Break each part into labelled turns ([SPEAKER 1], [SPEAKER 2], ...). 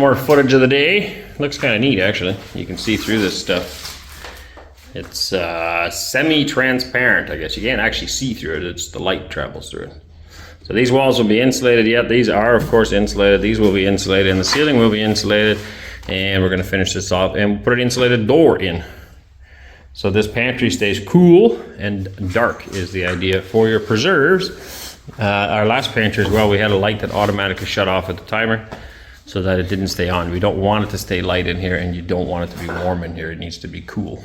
[SPEAKER 1] More footage of the day. Looks kind of neat, actually. You can see through this stuff. It's semi-transparent, I guess. You can't actually see through it. It's the light travels through it. So these walls will be insulated. Yet these are, of course, insulated. These will be insulated, and the ceiling will be insulated. And we're going to finish this off and put an insulated door in. So this pantry stays cool and dark is the idea for your preserves. Our last pantry as well, we had a light that automatically shut off at the timer so that it didn't stay on. We don't want it to stay light in here, and you don't want it to be warm in here. It needs to be cool.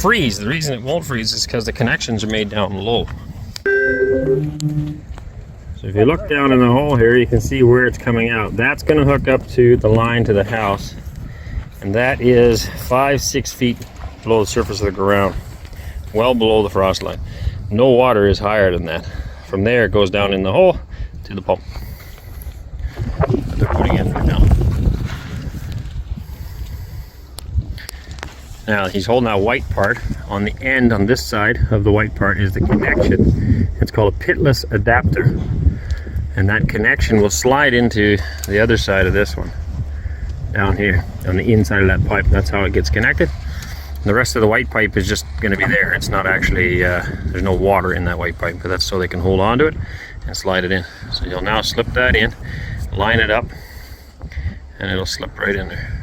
[SPEAKER 1] Freeze. The reason it won't freeze is because the connections are made down low. So if you look down in the hole here, you can see where it's coming out. That's going to hook up to the line to the house, and that is 5-6 feet below the surface of the ground, well below the frost line. No water is higher than that. From there, it goes down in the hole to the pump that they're putting in right now. Now he's holding that white part. On the end, on this side of the white part, is the connection. It's called a pitless adapter. And that connection will slide into the other side of this one. Down here, on the inside of that pipe. That's how it gets connected. The rest of the white pipe is just going to be there. It's not actually, there's no water in that white pipe, but that's so they can hold on to it and slide it in. So you'll now slip that in, line it up, and it'll slip right in there.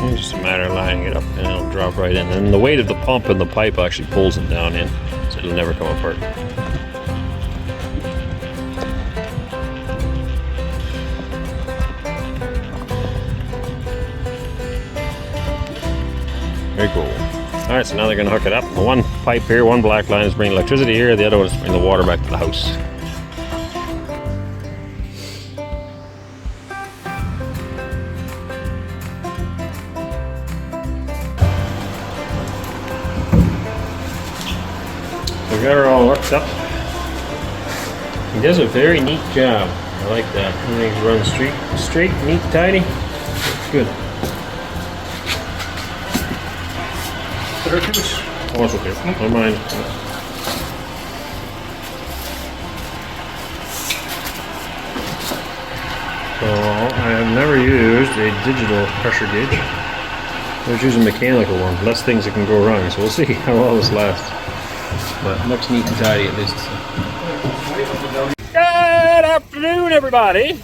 [SPEAKER 1] It's just a matter of lining it up, and it'll drop right in. And the weight of the pump and the pipe actually pulls it down in, so it'll never come apart. Very cool. Alright, so now they're going to hook it up. The one pipe here, one black line is bringing electricity here, the other one is bringing the water back to the house. We got her all hooked up. He does a very neat job. I like that. Everything's run straight, neat, tidy. It's good. Oh, it's okay. Never mind. So I have never used a digital pressure gauge. I was using a mechanical one. Less things that can go wrong. So we'll see how well this lasts. But it looks neat and tidy at least. Good afternoon, everybody.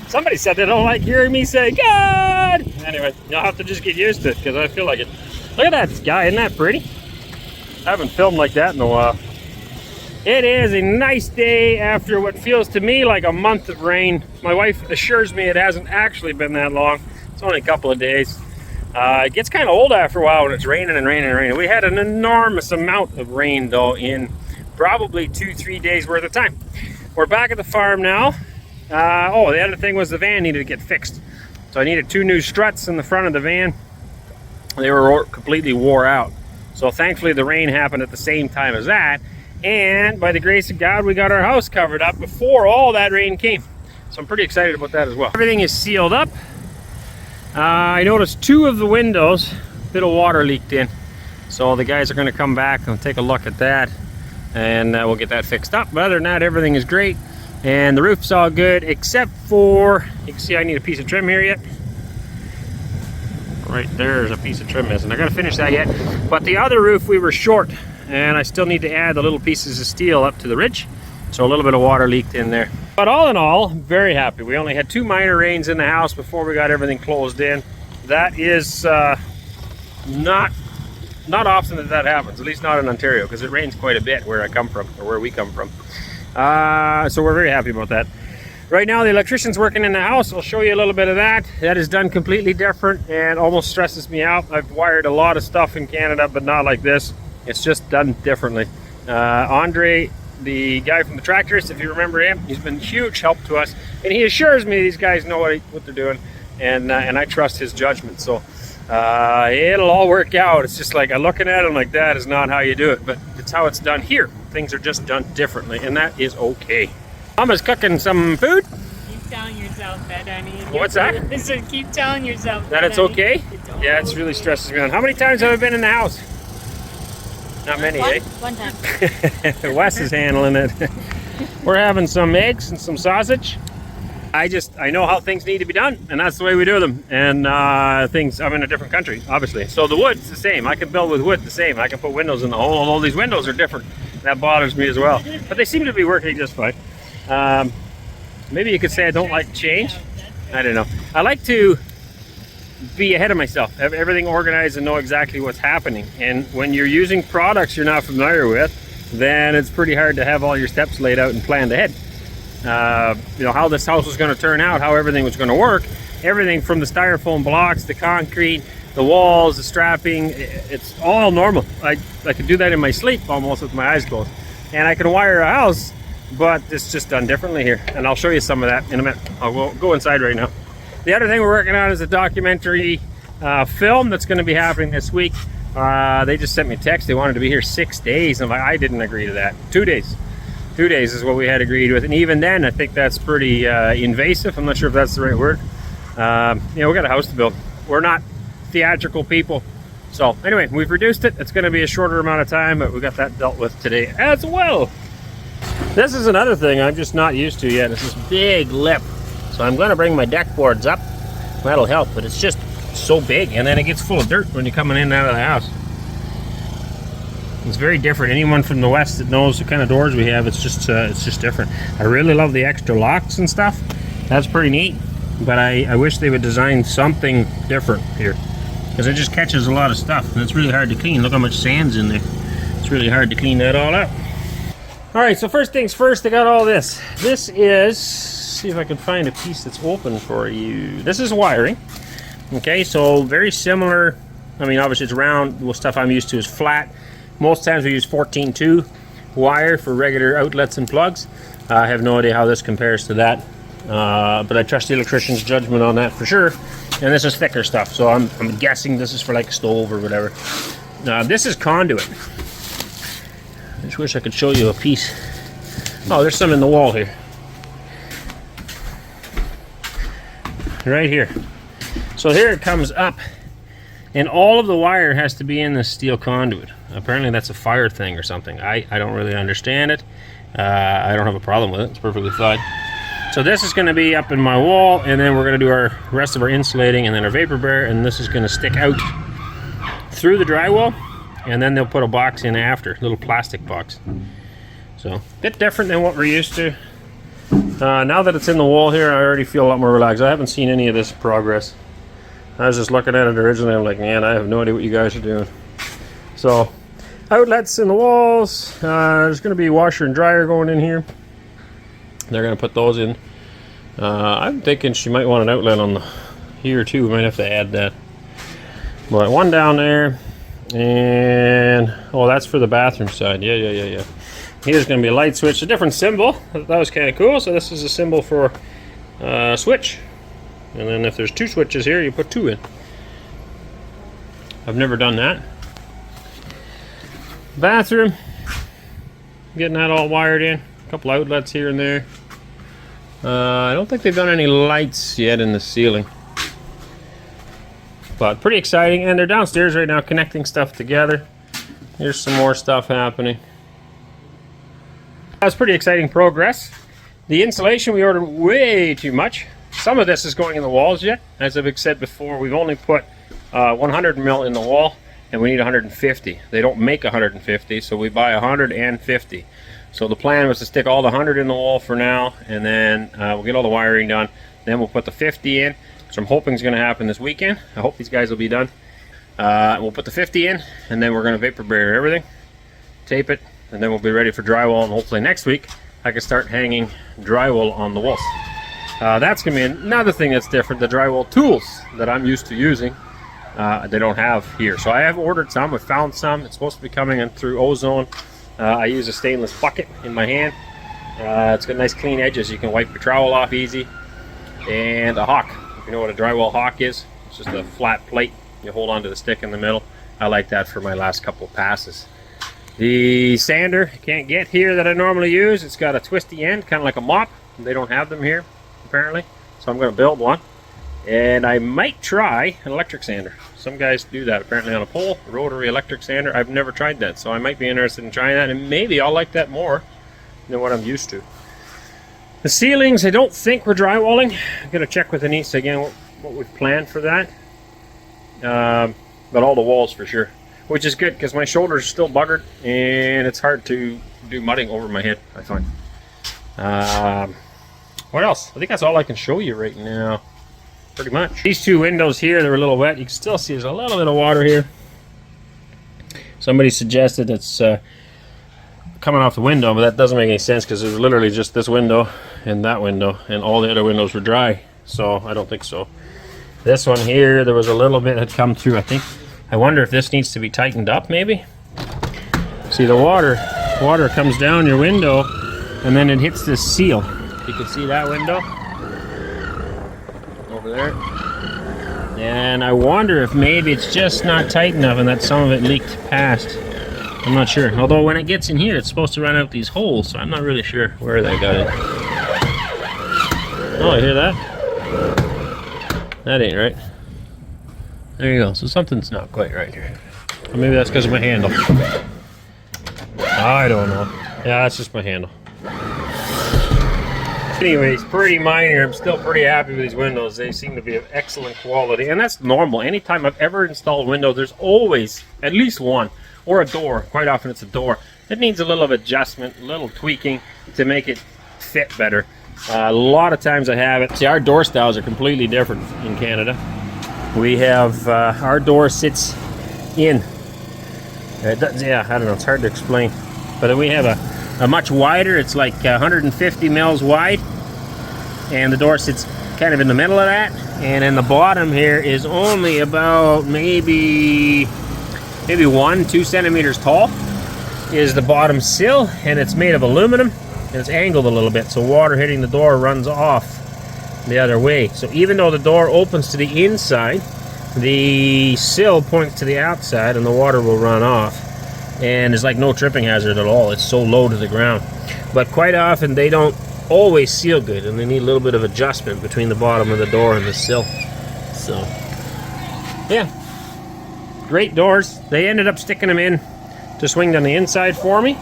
[SPEAKER 1] Somebody said they don't like hearing me say good. Anyway, you'll have to just get used to it because I feel like it. Look at that sky, isn't that pretty? I haven't filmed like that in a while. It is a nice day after what feels to me like a month of rain. My wife assures me it hasn't actually been that long. It's only a couple of days. It gets kind of old after a while when it's raining and raining and raining. We had an enormous amount of rain though in probably 2-3 days worth of time. We're back at the farm now. Oh, the other thing was the van needed to get fixed. So I needed 2 new struts in the front of the van. They were completely wore out. So thankfully the rain happened at the same time as that. And by the grace of God, we got our house covered up before all that rain came. So I'm pretty excited about that as well. Everything is sealed up. I noticed 2 of the windows, a bit of water leaked in. So the guys are going to come back and take a look at that. And we'll get that fixed up. But other than that, everything is great. And the roof's all good, except for, you can see I need a piece of trim here yet. Right there's a piece of trim missing. I gotta finish that yet. But the other roof we were short, and I still need to add the little pieces of steel up to the ridge. So a little bit of water leaked in there. But all in all, I'm very happy. We only had 2 minor rains in the house before we got everything closed in. That is not often that happens, at least not in Ontario, because it rains quite a bit where I come from, or where we come from. So we're very happy about that. Right now the electrician's working in the house. I'll show you a little bit of that. That is done completely different and almost stresses me out. I've wired a lot of stuff in Canada, but not like this. It's just done differently. Andre, the guy from the tractors, if you remember him, he's been huge help to us, and he assures me these guys know what they're doing, and I trust his judgment. So it'll all work out. It's just like I'm looking at it, I'm like, that is not how you do it, but it's how it's done here. Things are just done differently, and that is okay. Mama's cooking some food.
[SPEAKER 2] Keep telling yourself that, honey.
[SPEAKER 1] What's that?
[SPEAKER 2] I said, keep telling yourself
[SPEAKER 1] that it's okay. Yeah, it really stresses me out. How many times have I been in the house? Not many, eh?
[SPEAKER 2] One time.
[SPEAKER 1] Wes is handling it. We're having some eggs and some sausage. I know how things need to be done, and that's the way we do them. And I'm in a different country, obviously. So the wood's the same. I can build with wood the same. I can put windows in the hole, although these windows are different. That bothers me as well. But they seem to be working just fine. Maybe you could say I don't like change. I don't know. I like to be ahead of myself, have everything organized and know exactly what's happening. And when you're using products you're not familiar with, then it's pretty hard to have all your steps laid out and planned ahead. You know, how this house was going to turn out, how everything was going to work, everything from the styrofoam blocks, the concrete, the walls, the strapping, it's all normal. I could do that in my sleep almost with my eyes closed. And I can wire a house, but it's just done differently here. And I'll show you some of that in a minute. I'll go inside right now. The other thing we're working on is a documentary film that's going to be happening this week. They just sent me a text. They wanted to be here 6 days. I'm like, I didn't agree to that. 2 days. 2 days is what we had agreed with. And even then, I think that's pretty invasive. I'm not sure if that's the right word. You know, we got a house to build. We're not theatrical people. So anyway, we've reduced it. It's going to be a shorter amount of time, but we got that dealt with today as well. This is another thing I'm just not used to yet. It's this big lip. So I'm going to bring my deck boards up. That'll help, but it's just so big, and then it gets full of dirt when you're coming in and out of the house. It's very different. Anyone from the west that knows the kind of doors we have, it's just different. I really love the extra locks and stuff. That's pretty neat, but I wish they would design something different here, because it just catches a lot of stuff, and it's really hard to clean. Look how much sand's in there. It's really hard to clean that all up. All right, so first things first, I got all this. This is, see if I can find a piece that's open for you. This is wiring. Okay, so very similar. I mean, obviously it's round. The stuff I'm used to is flat. Most times we use 14-2 wire for regular outlets and plugs. I have no idea how this compares to that, but I trust the electrician's judgment on that for sure. And this is thicker stuff, so I'm guessing this is for like a stove or whatever. This is conduit. I just wish I could show you a piece. Oh, there's some in the wall here. Right here. So here it comes up, and all of the wire has to be in this steel conduit. Apparently that's a fire thing or something. I don't really understand it. I don't have a problem with it. It's perfectly fine. So this is going to be up in my wall, and then we're going to do our rest of our insulating and then our vapor barrier, and this is going to stick out through the drywall, and then they'll put a box in after, a little plastic box. So a bit different than what we're used to. Now that it's in the wall here, I already feel a lot more relaxed. I haven't seen any of this progress. I was just looking at it originally. I'm like, man, I have no idea what you guys are doing. So outlets in the walls. There's going to be washer and dryer going in here. They're going to put those in. I'm thinking she might want an outlet on the here too. We might have to add that. But one down there, and oh, that's for the bathroom side. Yeah. Here's going to be a light switch, a different symbol. That was kind of cool. So this is a symbol for switch. And then if there's two switches here, you put two in. I've never done that. Bathroom. Getting that all wired in. A couple outlets here and there. I don't think they've done any lights yet in the ceiling. But pretty exciting. And they're downstairs right now connecting stuff together. Here's some more stuff happening. That's pretty exciting progress. The insulation, we ordered way too much. Some of this is going in the walls yet. As I've said before, we've only put 100 mil in the wall, and we need 150. They don't make 150, so we buy 150. So the plan was to stick all the 100 in the wall for now, and then we'll get all the wiring done. Then we'll put the 50 in, which I'm hoping is going to happen this weekend. I hope these guys will be done. We'll put the 50 in, and then we're going to vapor barrier everything, tape it, and then we'll be ready for drywall. And hopefully next week I can start hanging drywall on the walls. That's going to be another thing that's different. The drywall tools that I'm used to using, they don't have here. So I have ordered some. I found some. It's supposed to be coming in through Ozone. I use a stainless bucket in my hand. It's got nice clean edges. You can wipe your trowel off easy. And a hawk. If you know what a drywall hawk is, it's just a flat plate. You hold onto the stick in the middle. I like that for my last couple of passes. The sander I can't get here that I normally use. It's got a twisty end, kind of like a mop. They don't have them here, apparently. So I'm going to build one. And I might try an electric sander. Some guys do that apparently on a pole, a rotary electric sander. I've never tried that, so I might be interested in trying that. And maybe I'll like that more than what I'm used to. The ceilings, I don't think we're drywalling. I'm going to check with Anneesa again what we've planned for that. But all the walls for sure. Which is good because my shoulders are still buggered and it's hard to do mudding over my head, I find. What else? I think that's all I can show you right now. Pretty much. These two windows here, they're a little wet. You can still see there's a little bit of water here. Somebody suggested it's coming off the window, but that doesn't make any sense because there's literally just this window and that window, and all the other windows were dry, so I don't think so. This one here, there was a little bit had come through, I think. I wonder if this needs to be tightened up, maybe. See, the water comes down your window and then it hits this seal. You can see that window over there. And I wonder if maybe it's just not tight enough and that some of it leaked past. I'm not sure. Although when it gets in here, it's supposed to run out these holes, so I'm not really sure where that got it. Oh, I hear that? That ain't right. There you go. So something's not quite right here. Or maybe that's because of my handle. I don't know. Yeah, that's just my handle. Anyways, pretty minor. I'm still pretty happy with these windows. They seem to be of excellent quality, and that's normal. Anytime I've ever installed windows, there's always at least one, or a door. Quite often it's a door. It needs a little adjustment, a little tweaking to make it fit better. A lot of times I have it. See, our door styles are completely different in Canada. We have, our door sits in. Yeah, I don't know, it's hard to explain. But then we have a much wider, it's like 150 mils wide. And the door sits kind of in the middle of that. And then the bottom here is only about maybe 1-2 centimeters tall is the bottom sill, and it's made of aluminum and it's angled a little bit, so water hitting the door runs off the other way. So even though the door opens to the inside, the sill points to the outside and the water will run off, and there's like no tripping hazard at all. It's so low to the ground. But quite often they don't always seal good, and they need a little bit of adjustment between the bottom of the door and the sill. So yeah, great doors. They ended up sticking them in to swing down the inside for me.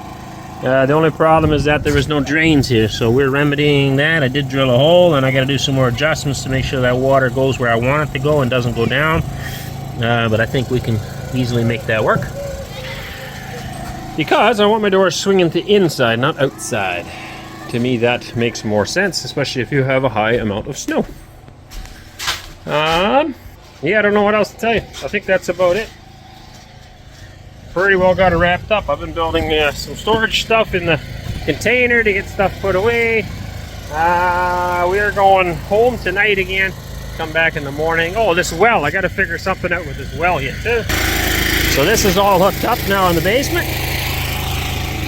[SPEAKER 1] The only problem is that there was no drains here, so we're remedying that. I did drill a hole, and I got to do some more adjustments to make sure that water goes where I want it to go and doesn't go down. But I think we can easily make that work, because I want my doors swinging to inside, not outside. To me, that makes more sense, especially if you have a high amount of snow. Yeah, I don't know what else to tell you. I think that's about it. Pretty well got it wrapped up. I've been building some storage stuff in the container to get stuff put away. We are going home tonight again. Come back in the morning. Oh, this well. I got to figure something out with this well here too. So this is all hooked up now in the basement.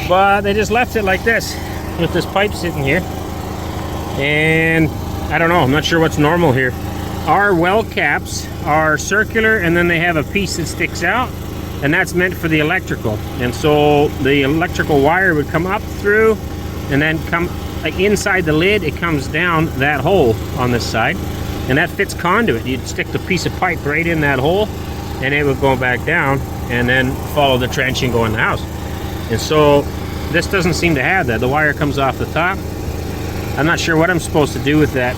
[SPEAKER 1] But they just left it like this, with this pipe sitting here. And I don't know. I'm not sure what's normal here. Our well caps are circular, and then they have a piece that sticks out, and that's meant for the electrical. And so the electrical wire would come up through and then come like inside the lid. It comes down that hole on this side, and that fits conduit. You'd stick the piece of pipe right in that hole, and it would go back down and then follow the trench and go in the house. And so this doesn't seem to have that. The wire comes off the top. I'm not sure what I'm supposed to do with that.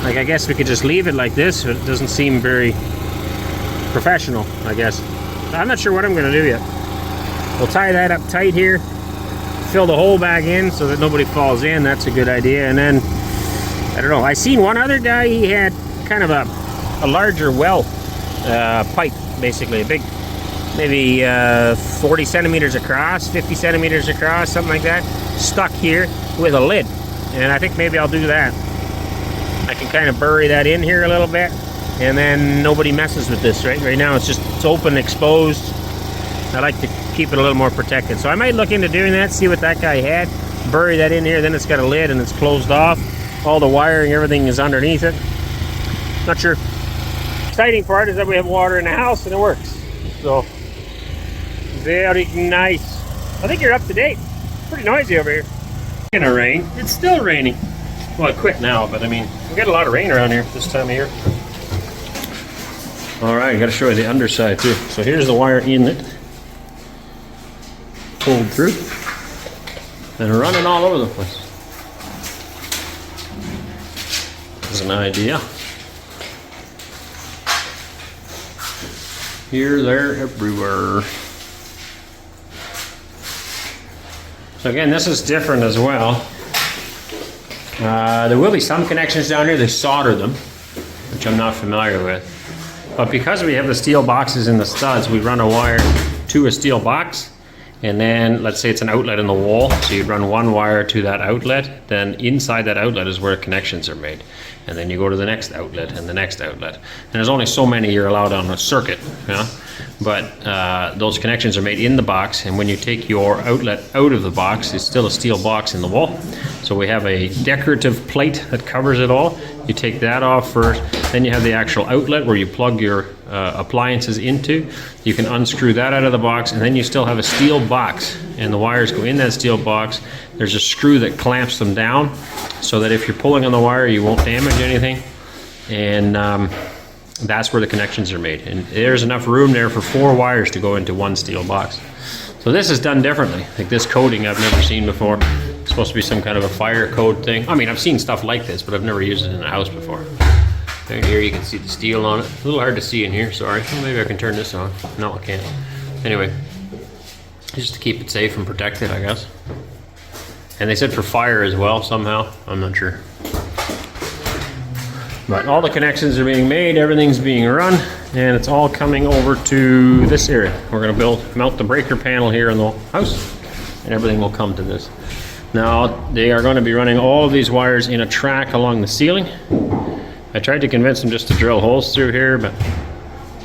[SPEAKER 1] Like, I guess we could just leave it like this, but it doesn't seem very professional, I guess. I'm not sure what I'm going to do yet. We'll tie that up tight here, fill the hole back in so that nobody falls in. That's a good idea. And then, I don't know, I seen one other guy, he had kind of a larger well pipe, basically, a big, maybe 40 centimeters across, 50 centimeters across, something like that, stuck here with a lid. And I think maybe I'll do that. I can kind of bury that in here a little bit, and then nobody messes with this, right? Right now it's open, exposed. I like to keep it a little more protected. So I might look into doing that, see what that guy had, bury that in here, then it's got a lid and it's closed off. All the wiring, everything is underneath it. Not sure. Exciting part is that we have water in the house and it works. So, very nice. I think you're up to date. Pretty noisy over here. It's gonna rain. It's still raining. Well, it quit now, but I mean, we get a lot of rain around here this time of year. All right, I gotta show you the underside too. So here's the wire inlet. Pulled through. And running all over the place. There's an idea. Here, there, everywhere. So again, this is different as well. There will be some connections down here. They solder them, which I'm not familiar with. But because we have the steel boxes in the studs, we run a wire to a steel box. And then, let's say it's an outlet in the wall. So you run one wire to that outlet. Then inside that outlet is where connections are made. And then you go to the next outlet and the next outlet. And there's only so many you're allowed on a circuit. Yeah? But those connections are made in the box, and when you take your outlet out of the box, it's still a steel box in the wall. So we have a decorative plate that covers it all. You take that off first, then you have the actual outlet where you plug your appliances into. You can unscrew that out of the box, and then you still have a steel box, and the wires go in that steel box. There's a screw that clamps them down so that if you're pulling on the wire, you won't damage anything. And that's where the connections are made, and there's enough room there for 4 wires to go into one steel box. So this is done differently. Like this coating I've never seen before. It's supposed to be some kind of a fire code thing. I mean, I've seen stuff like this, but I've never used it in a house before. Right here you can see the steel on it. A little hard to see in here, sorry. Well, maybe I can turn this on. No, I can't. Anyway, just to keep it safe and protected, I guess. And they said for fire as well somehow. I'm not sure. But all the connections are being made, everything's being run, and it's all coming over to this area. We're going to mount the breaker panel here in the house, and everything will come to this. Now, they are going to be running all of these wires in a track along the ceiling. I tried to convince them just to drill holes through here, but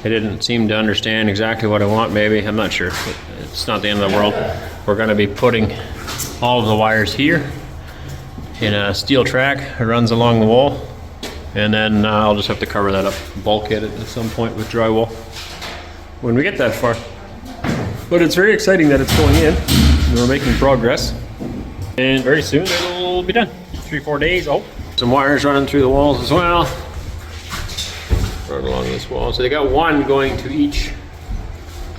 [SPEAKER 1] they didn't seem to understand exactly what I want, maybe. I'm not sure. It's not the end of the world. We're going to be putting all of the wires here in a steel track. It runs along the wall. And then I'll just have to cover that up, bulkhead it at some point with drywall when we get that far. But it's very exciting that it's going in. We're making progress. And very soon it'll be done. 3-4 days, oh. Some wires running through the walls as well. Right along this wall. So they got one going to each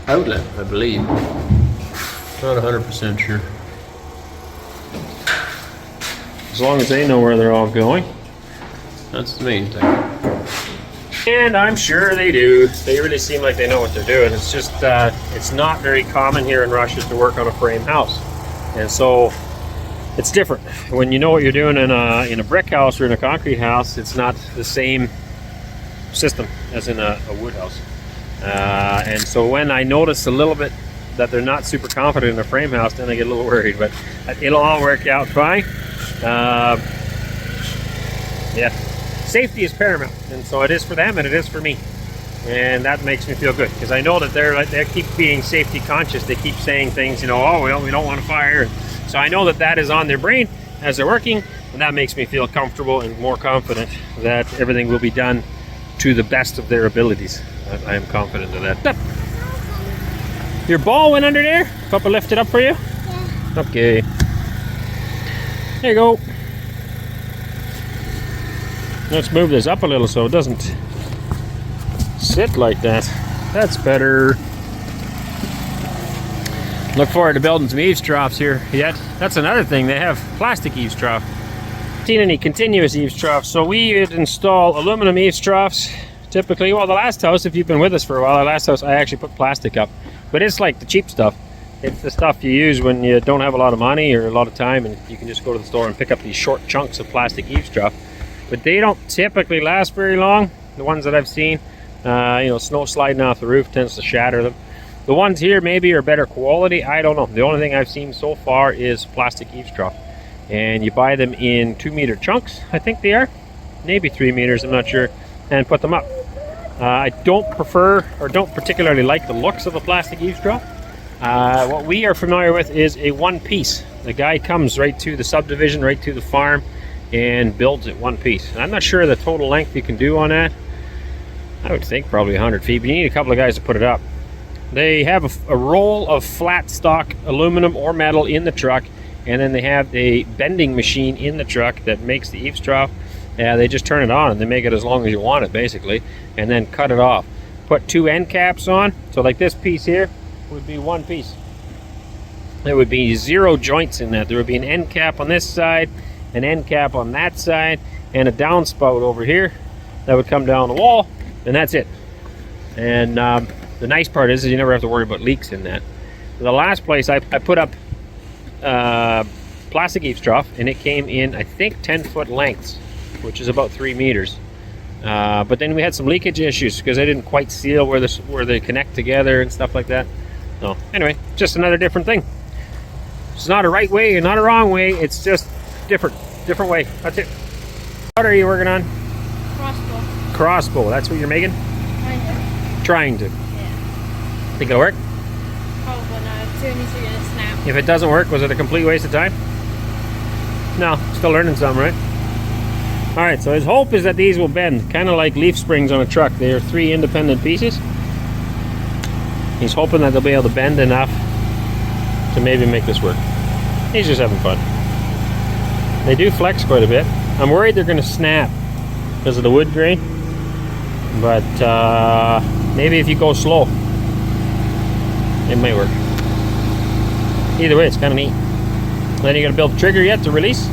[SPEAKER 1] outlet, I believe. Not 100% sure. As long as they know where they're all going. That's the main thing. And I'm sure they do. They really seem like they know what they're doing. It's just, it's not very common here in Russia to work on a frame house. And so, it's different. When you know what you're doing in a brick house or in a concrete house, it's not the same system as in a wood house. And so when I notice a little bit that they're not super confident in a frame house, then I get a little worried. But it'll all work out fine. Yeah. Safety is paramount, and so it is for them and it is for me, and that makes me feel good because I know that they keep being safety conscious. They keep saying things, you know, oh well, we don't want to fire. So I know that that is on their brain as they're working, and that makes me feel comfortable and more confident that everything will be done to the best of their abilities. I am confident of that. Your ball went under there. Papa lift it up for you. Yeah. Okay. There you go. Let's move this up a little so it doesn't sit like that. That's better. Look forward to building some eaves troughs here yet. That's another thing, they have plastic eaves trough. Seen any continuous eaves troughs, so we would install aluminum eaves troughs typically. Well, the last house, if you've been with us for a while, our last house I actually put plastic up, but it's like the cheap stuff. It's the stuff you use when you don't have a lot of money or a lot of time, and you can just go to the store and pick up these short chunks of plastic eaves trough. But they don't typically last very long. The ones that I've seen, you know, snow sliding off the roof tends to shatter them. The ones here maybe are better quality. I don't know. The only thing I've seen so far is plastic eaves trough. And you buy them in 2-meter chunks, I think they are. Maybe 3 meters, I'm not sure. And put them up. I don't prefer or don't particularly like the looks of a plastic eaves trough. What we are familiar with is a one piece. The guy comes right to the subdivision, right to the farm, and builds it one piece. And I'm not sure the total length you can do on that. I would think probably 100 feet, but you need a couple of guys to put it up. They have a roll of flat stock aluminum or metal in the truck, and then they have a bending machine in the truck that makes the eaves trough. They just turn it on and they make it as long as you want it, basically, and then cut it off. Put 2 end caps on, so like this piece here would be one piece. There would be 0 joints in that. There would be an end cap on this side, an end cap on that side, and a downspout over here that would come down the wall, and that's it. And the nice part is you never have to worry about leaks in that. The last place I put up plastic eaves trough, and it came in, I think, 10-foot lengths, which is about 3 meters. But then we had some leakage issues because they didn't quite seal where they connect together and stuff like that. So anyway, just another different thing. It's not a right way and not a wrong way. It's just different way. That's it. What are you working on?
[SPEAKER 2] Crossbow.
[SPEAKER 1] Crossbow. That's what you're making? Trying to.
[SPEAKER 2] Yeah.
[SPEAKER 1] Think it'll work?
[SPEAKER 2] Probably not. As soon as you're gonna snap.
[SPEAKER 1] If it doesn't work, was it a complete waste of time? No, still learning some, right? All right, so his hope is that these will bend, kind of like leaf springs on a truck. They are 3 independent pieces. He's hoping that they'll be able to bend enough to maybe make this work. He's just having fun. They do flex quite a bit. I'm worried they're going to snap because of the wood grain, but maybe if you go slow, it might work. Either way, it's kind of neat. Then you got to build the trigger yet to release?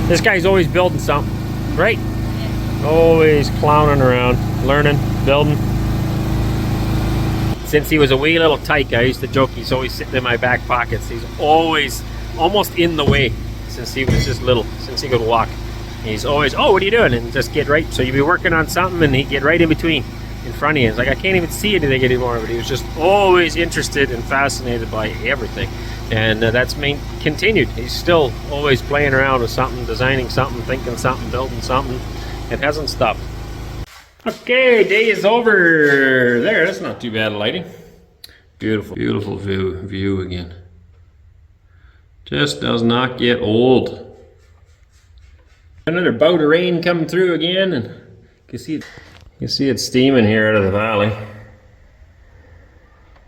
[SPEAKER 1] This guy's always building something, right? Yeah. Always clowning around, learning, building. Since he was a wee little tyke, I used to joke he's always sitting in my back pockets. He's always almost in the way since he was just little, since he could walk. He's always, oh, what are you doing? And just get right. So you'd be working on something and he'd get right in between, in front of you. It's like, I can't even see anything anymore, but he was just always interested and fascinated by everything. And that's continued. He's still always playing around with something, designing something, thinking something, building something. It hasn't stopped. Okay, day is over. There, that's not too bad lighting. Beautiful, beautiful view again. Just does not get old. Another bout of rain coming through again, and you can see it steaming here out of the valley.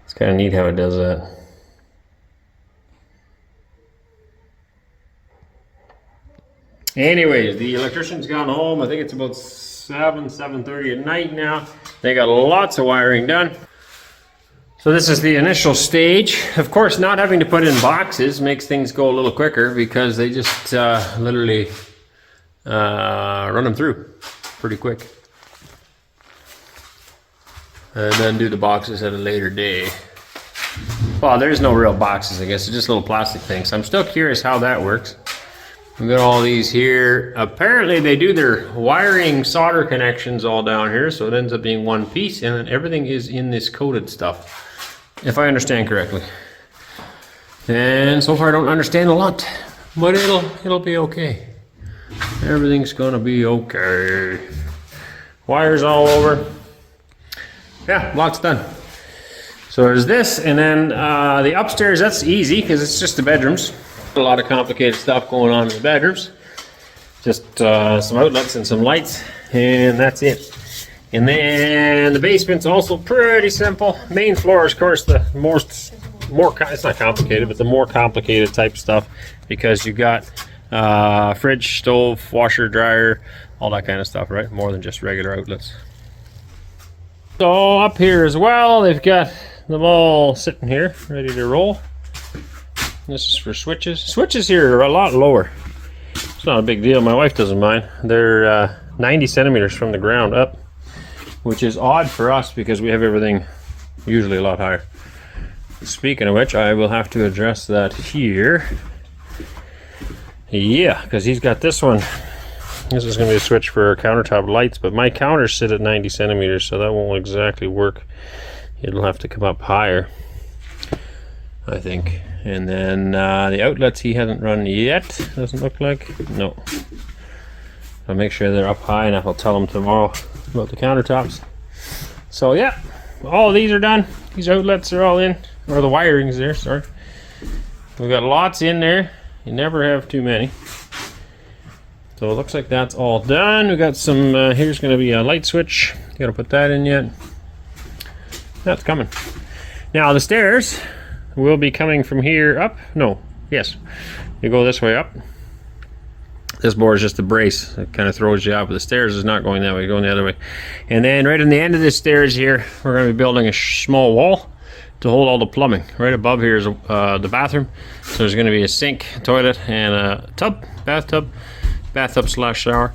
[SPEAKER 1] It's kind of neat how it does that. Anyways, the electrician's gone home. I think it's about 7:30 at night now. They got lots of wiring done. So this is the initial stage. Of course, not having to put in boxes makes things go a little quicker because they just literally run them through pretty quick. And then do the boxes at a later day. Well, there's no real boxes, I guess. It's just little plastic things. I'm still curious how that works. We've got all these here. Apparently they do their wiring solder connections all down here, so it ends up being one piece, and then everything is in this coated stuff, if I understand correctly. And so far I don't understand a lot, but it'll be okay. Everything's gonna be okay. Wires all over. Yeah, lots done. So there's this, and then the upstairs, that's easy because it's just the bedrooms. A lot of complicated stuff going on in the bedrooms. Just some outlets and some lights, and that's it. And then the basement's also pretty simple. Main floor is, of course, the it's not complicated, but the more complicated type stuff, because you got fridge, stove, washer, dryer, all that kind of stuff, right? More than just regular outlets. So up here as well, they've got them all sitting here, ready to roll. This is for switches. Switches here are a lot lower. It's not a big deal. My wife doesn't mind. They're 90 centimeters from the ground up, which is odd for us because we have everything Usually a lot higher. Speaking of which, I will have to address that here. Yeah, because he's got this one. This is going to be a switch for countertop lights, but my counters sit at 90 centimeters, so that won't exactly work. It'll have to come up higher, I think. And then the outlets he hasn't run yet, doesn't look like. No. I'll make sure they're up high enough. I'll tell him tomorrow about the countertops. So yeah, all of these are done. These outlets are all in, or the wiring's there, sorry. We've got lots in there. You never have too many. So it looks like that's all done. We got some, here's going to be a light switch. Gotta put that in yet. That's coming. Now the stairs will be coming from here up. No, yes. You go this way up. This board is just a brace. It kind of throws you out, but the stairs is not going that way, going the other way. And then right on the end of the stairs here, we're going to be building a small wall to hold all the plumbing. Right above here is the bathroom. So there's going to be a sink, toilet, and a tub, bathtub slash shower.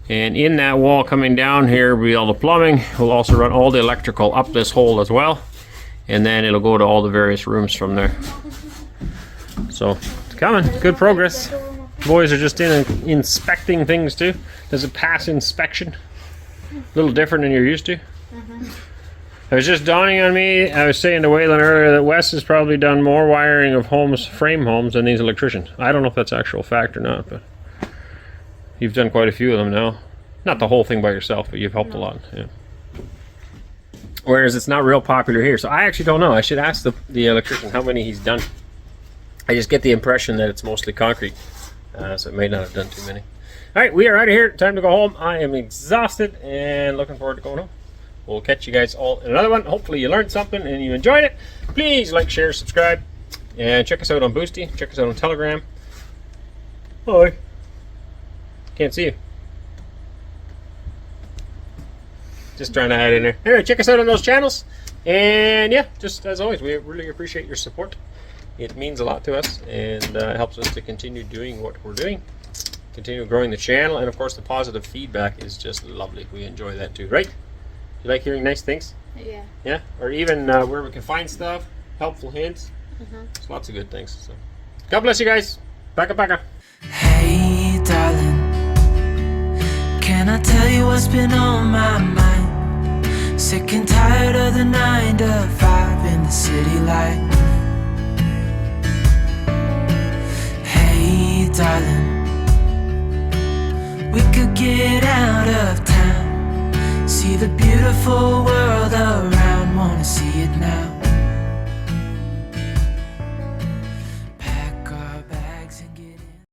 [SPEAKER 1] And in that wall coming down here will be all the plumbing. We'll also run all the electrical up this hole as well. And then it'll go to all the various rooms from there. So it's coming, good progress. Boys are just in and inspecting things too. Does it pass inspection? A little different than you're used to. It was just dawning on me, I was saying to Waylon earlier that Wes has probably done more wiring of homes, frame homes, than these electricians. I don't know if that's actual fact or not, but you've done quite a few of them now. Not the whole thing by yourself, but you've helped a lot. Yeah. Whereas it's not real popular here. So I actually don't know. I should ask the electrician how many he's done. I just get the impression that it's mostly concrete. So it may not have done too many. All right, we are out of here. Time to go home. I am exhausted and looking forward to going home. We'll catch you guys all in another one. Hopefully you learned something and you enjoyed it. Please like, share, subscribe, and check us out on Boosty. Check us out on Telegram. Hi. Can't see you. Just trying to hide in there. Anyway, check us out on those channels. And yeah, just as always, we really appreciate your support. It means a lot to us, and it helps us to continue doing what we're doing, continue growing the channel, and of course the positive feedback is just lovely. We enjoy that too, right? You like hearing nice things? Yeah. Yeah? Or even where we can find stuff, helpful hints. There's lots of good things. So, God bless you guys. Baka baka.
[SPEAKER 3] Hey darling, can I tell you what's been on my mind? Sick and tired of the 9 to 5 in the city life. Hey darling, we could get out of town, see the beautiful world around, wanna see it now.